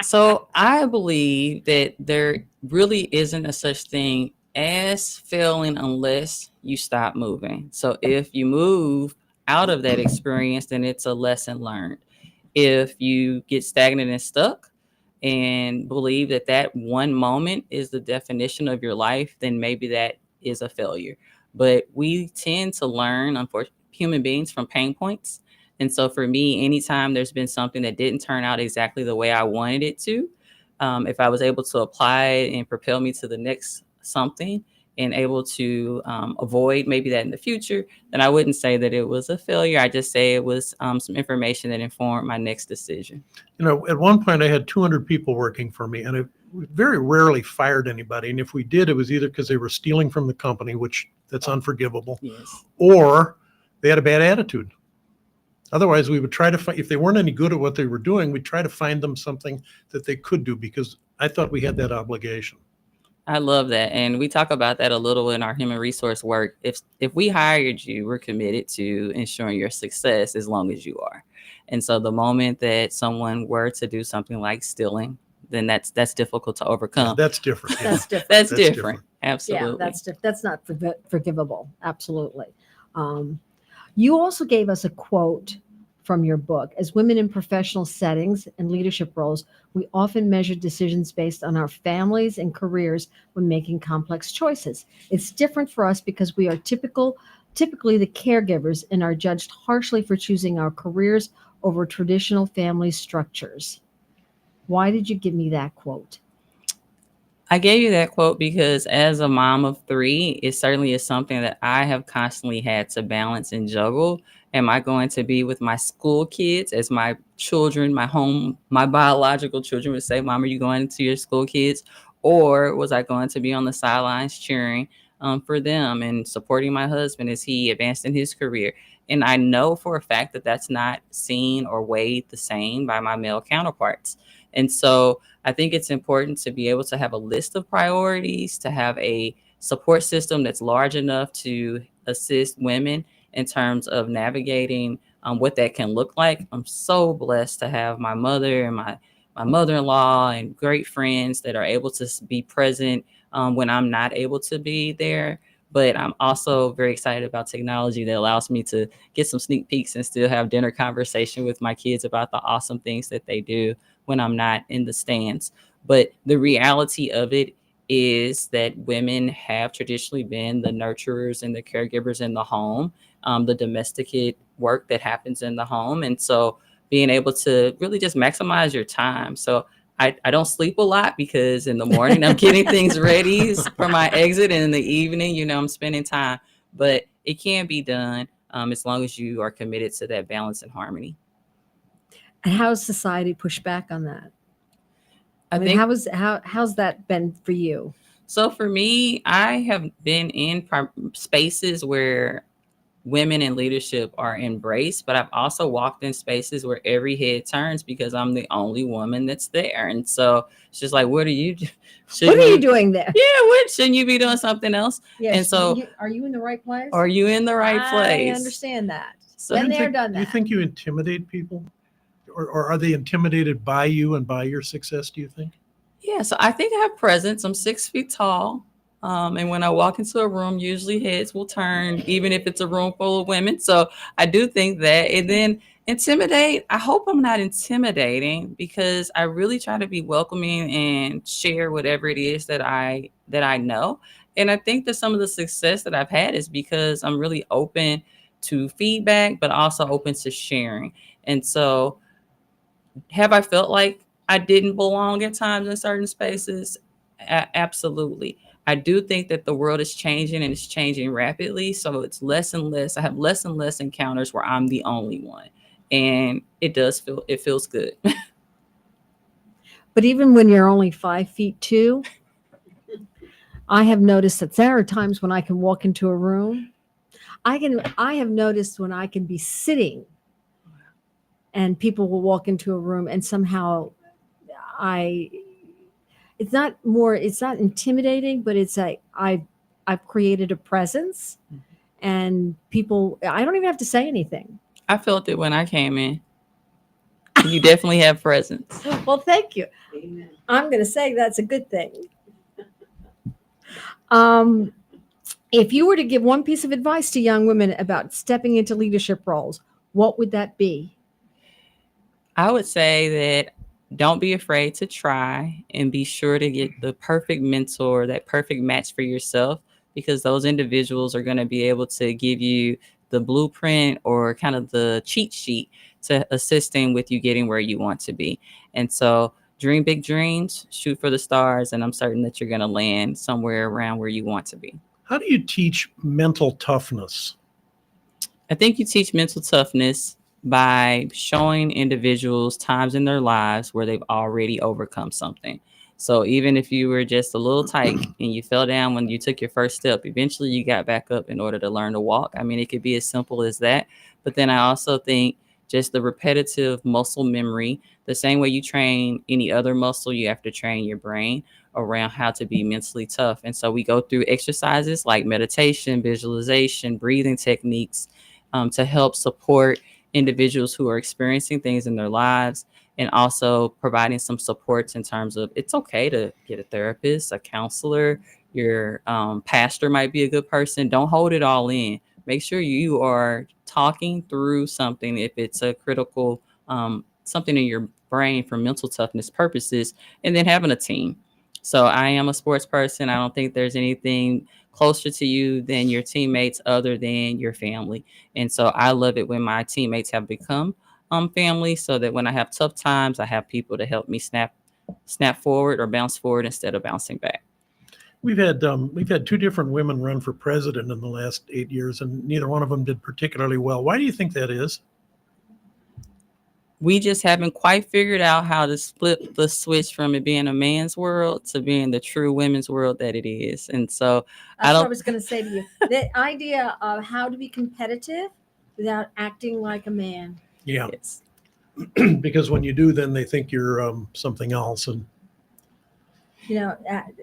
So I believe that there really isn't a such thing as failing unless you stop moving. So if you move out of that experience, then it's a lesson learned. If you get stagnant and stuck and believe that one moment is the definition of your life, then maybe that is a failure. But we tend to learn, unfortunately, human beings from pain points. And so for me, anytime there's been something that didn't turn out exactly the way I wanted it to, if I was able to apply it and propel me to the next something and able to avoid maybe that in the future, then I wouldn't say that it was a failure. I just say it was some information that informed my next decision. At one point I had 200 people working for me, and I very rarely fired anybody. And if we did, it was either because they were stealing from the company, which that's unforgivable, or they had a bad attitude. Otherwise, we would try to find, if they weren't any good at what they were doing, we'd try to find them something that they could do, because I thought we had that obligation. I love that. And we talk about that a little in our human resource work. If we hired you, we're committed to ensuring your success as long as you are. And so the moment that someone were to do something like stealing, then that's difficult to Yeah, overcome. that's different. Yeah. That's different. That's That's different. different. Absolutely. Yeah, that's not forgivable. Absolutely. You also gave us a quote from your book. As women in professional settings and leadership roles, we often measure decisions based on our families and careers when making complex choices. It's different for us because we are typically the caregivers and are judged harshly for choosing our careers over traditional family structures. Why did you give me that quote? I gave you that quote because as a mom of three, it certainly is something that I have constantly had to balance and juggle. Am I going to be with my school kids as my children, my biological children would say, Mom, are you going to your school kids? Or was I going to be on the sidelines cheering for them and supporting my husband as he advanced in his career? And I know for a fact that that's not seen or weighed the same by my male counterparts. And so I think it's important to be able to have a list of priorities, to have a support system that's large enough to assist women in terms of navigating what that can look like. I'm so blessed to have my mother and my mother-in-law and great friends that are able to be present when I'm not able to be there. But I'm also very excited about technology that allows me to get some sneak peeks and still have dinner conversation with my kids about the awesome things that they do when I'm not in the stands. But the reality of it is that women have traditionally been the nurturers and the caregivers in the home, the domesticate work that happens in the home. And so being able to really just maximize your time. So I don't sleep a lot because in the morning I'm getting things ready for my exit, and in the evening, I'm spending time. But it can be done as long as you are committed to that balance and harmony. And how has society pushed back on that? I mean, think how's that been for you? so. For me, I have been in spaces where women in leadership are embraced, but I've also walked in spaces where every head turns because I'm the only woman that's there. And so it's just like, what are you What are you doing there? Yeah, what shouldn't you be doing something else? Yes. And so Are you in the right place? are you in the right I place? understand that. So Been You there, think- done Do you that. think you intimidate people? Or are they intimidated by you and by your success, do you think? yeah, so I think I have presence. I'm 6 feet tall. And when I walk into a room, usually heads will turn, even if it's a room full of women. So I do think that. And then intimidate, I hope I'm not intimidating because I really try to be welcoming and share whatever it is that I know. And I think that some of the success that I've had is because I'm really open to feedback, but also open to sharing. And so have I felt like I didn't belong at times in certain spaces? Absolutely. I do think that the world is changing and it's changing rapidly. So it's less and less. I have less and less encounters where I'm the only one. And it feels good. But even when you're only 5'2", I have noticed that there are times when I can walk into a room. I have noticed when I can be sitting and people will walk into a room and somehow it's not intimidating, but it's like I've created a presence and people, I don't even have to say anything. I felt it when I came in. You definitely have presence. Well, thank you. Amen. I'm going to say that's a good thing. If you were to give one piece of advice to young women about stepping into leadership roles, what would that be? I would say that don't be afraid to try and be sure to get the perfect mentor, that perfect match for yourself, because those individuals are going to be able to give you the blueprint or kind of the cheat sheet to assisting with you getting where you want to be. And so dream big dreams, shoot for the stars, and I'm certain that you're going to land somewhere around where you want to be. How do you teach mental toughness? I think you teach mental toughness by showing individuals times in their lives where they've already overcome something. So even if you were just a little tight and you fell down when you took your first step, eventually you got back up in order to learn to walk. I mean, it could be as simple as that. But then I also think just the repetitive muscle memory. The same way you train any other muscle, you have to train your brain around how to be mentally tough. And so we go through exercises like meditation, visualization, breathing techniques to help support individuals who are experiencing things in their lives, and also providing some supports in terms of it's okay to get a therapist, a counselor. Your pastor might be a good person. Don't hold it all in. Make sure you are talking through something if it's a critical something in your brain for mental toughness purposes, and then having a team. So I am a sports person. I don't think there's anything closer to you than your teammates other than your family. And so I love it when my teammates have become family, so that when I have tough times, I have people to help me snap forward or bounce forward instead of bouncing back. We've had two different women run for president in the last 8 years, and neither one of them did particularly well. Why do you think that is? We just haven't quite figured out how to split the switch from it being a man's world to being the true women's world that it is. And so That's what I was going to say to you. The idea of how to be competitive without acting like a man. Yeah, yes. because when you do, then they think you're something else. And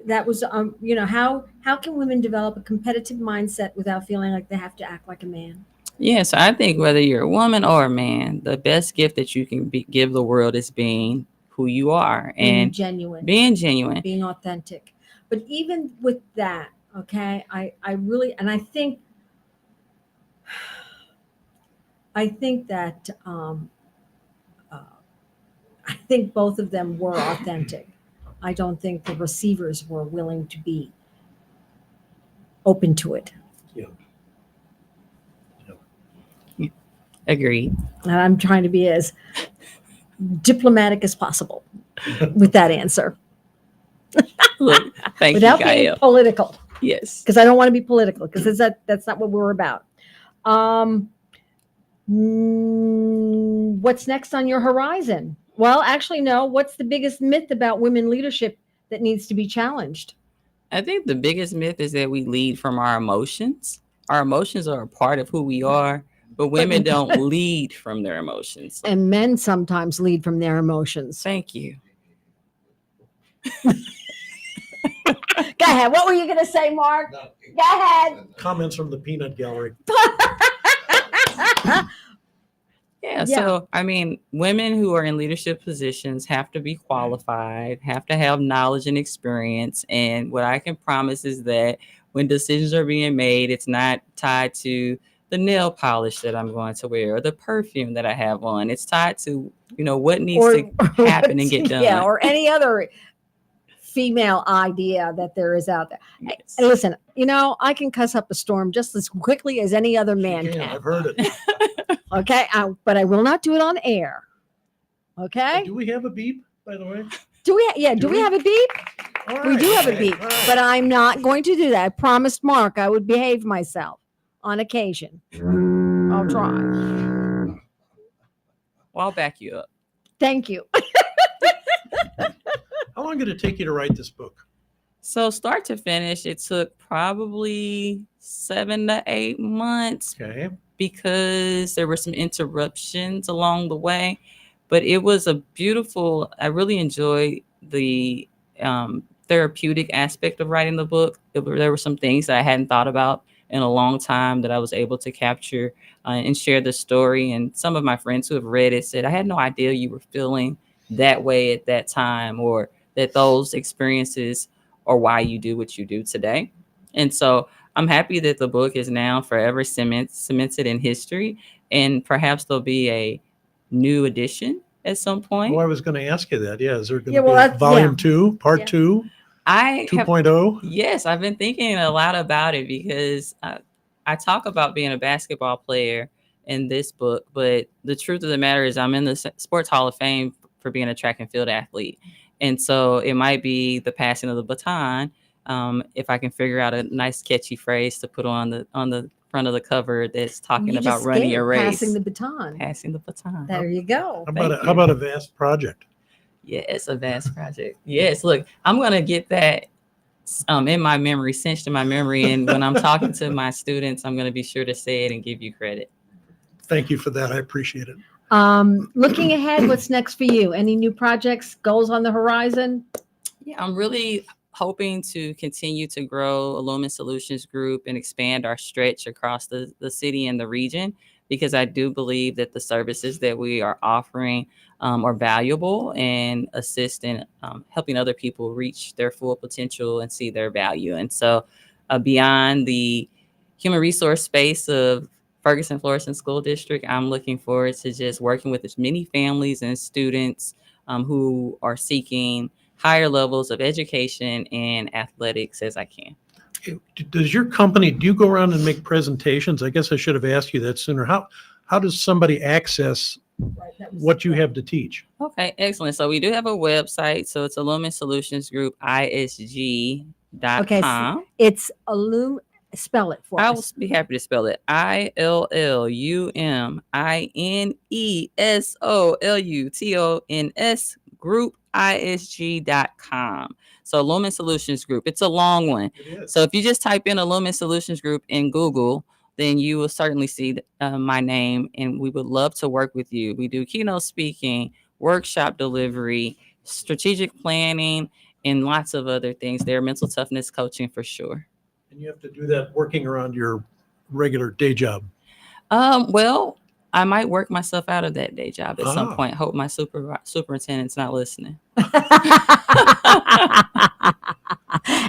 that was how can women develop a competitive mindset without feeling like they have to act like a man? Yeah, so I think whether you're a woman or a man, the best gift that you can give the world is being who you are and being genuine, being authentic. But even with that, okay, I really, and I think that I think both of them were authentic. I don't think the receivers were willing to be open to it. yeah, Agreed. And I'm trying to be as diplomatic as possible with that answer. Look, thank Without you, being Gael. political, Yes. because I don't want to be political, because that's not what we're about. What's next on your horizon? Well, actually, no. What's the biggest myth about women leadership that needs to be challenged? I think the biggest myth is that we lead from our emotions. Our emotions are a part of who we are, but women don't lead from their emotions. And men sometimes lead from their emotions. Thank you. Go ahead. What were you going to say, Mark? No. Go ahead. Comments from the peanut gallery. Yeah. So, I mean, women who are in leadership positions have to be qualified, have to have knowledge and experience. And what I can promise is that when decisions are being made, it's not tied to the nail polish that I'm going to wear or the perfume that I have on. It's tied to, what needs to happen and get done. Yeah, or any other female idea that there is out there. Yes. And listen, I can cuss up a storm just as quickly as any other man Yeah, can. I've heard it. Okay, but I will not do it on air. Okay? Do we have a beep, by the way? Do we? Yeah. Do we have a beep? All We right, do have a okay, beep, all right. but I'm not going to do that. I promised Mark I would behave myself on occasion. I'll try. Well, I'll back you up. Thank you. How long did it take you to write this book? So start to finish, it took probably 7 to 8 months Okay. because there were some interruptions along the way. But it was a beautiful, I really enjoyed the therapeutic aspect of writing the book. There were some things that I hadn't thought about in a long time that I was able to capture and share the story. And some of my friends who have read it said, I had no idea you were feeling that way at that time, or that those experiences are why you do what you do today. And so I'm happy that the book is now forever cemented in history, and perhaps there'll be a new edition at some point. Oh, I was going to ask you that. Yeah. Is there going to Yeah, be well, a that's- volume yeah. 2, part Yeah. 2, I have 2.0? Yes, I've been thinking a lot about it because I talk about being a basketball player in this book, but the truth of the matter is I'm in the Sports Hall of Fame for being a track and field athlete. And so it might be the passing of the baton. If I can figure out a nice catchy phrase to put on the front of the cover that's talking You about just running did, your race. passing the baton. Passing the baton. There you go. How Thank you. about a vast project? Yes, a vast project. Yes, look, I'm gonna get that in my memory, cinched in my memory, and when I'm talking to my students, I'm gonna be sure to say it and give you credit. Thank you for that. I appreciate it. Looking ahead, what's next for you? Any new projects, goals on the horizon? Yeah, I'm really hoping to continue to grow Aluminum Solutions Group and expand our stretch across the city and the region, because I do believe that the services that we are offering are valuable and assist in helping other people reach their full potential and see their value. And so beyond the human resource space of Ferguson Florissant School District, I'm looking forward to just working with as many families and students who are seeking higher levels of education and athletics as I can. Does your company, do you go around and make presentations? I guess I should have asked you that sooner. How does somebody access what you have to teach? Okay, excellent. So we do have a website. So it's Aluminum Solutions Group, ISG.com. Okay, so it's spell it for I will us. be happy to spell it. ILLUMINESOLUTONS Group, ISG.com. So Lumen Solutions Group. It's a long one. So if you just type in a Lumen Solutions Group in Google, then you will certainly see my name, and we would love to work with you. We do keynote speaking, workshop delivery, strategic planning, and lots of other things there. Mental toughness coaching for sure. And you have to do that working around your regular day job. Well, I might work myself out of that day job at some point. Hope my superintendent's not listening.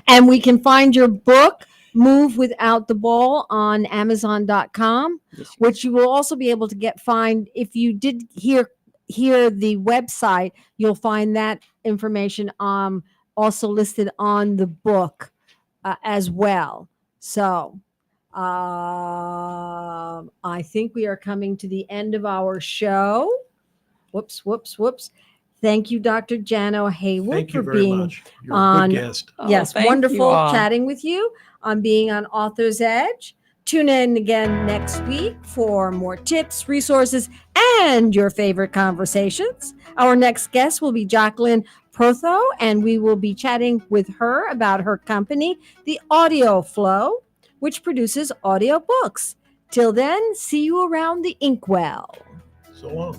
And we can find your book, Move Without the Ball, on Amazon.com, which you will also be able to find. If you did hear the website, you'll find that information also listed on the book as well. So I think we are coming to the end of our show. Whoops. Thank you, Dr. Jana Haywood, Thank you for very being much. You're on. a good guest. Yes, thank you wonderful all. chatting with you on being on Author's Edge. Tune in again next week for more tips, resources, and your favorite conversations. Our next guest will be Jacqueline Protho, and we will be chatting with her about her company, The Audio Flow, which produces audiobooks. Till then, see you around the inkwell. So long.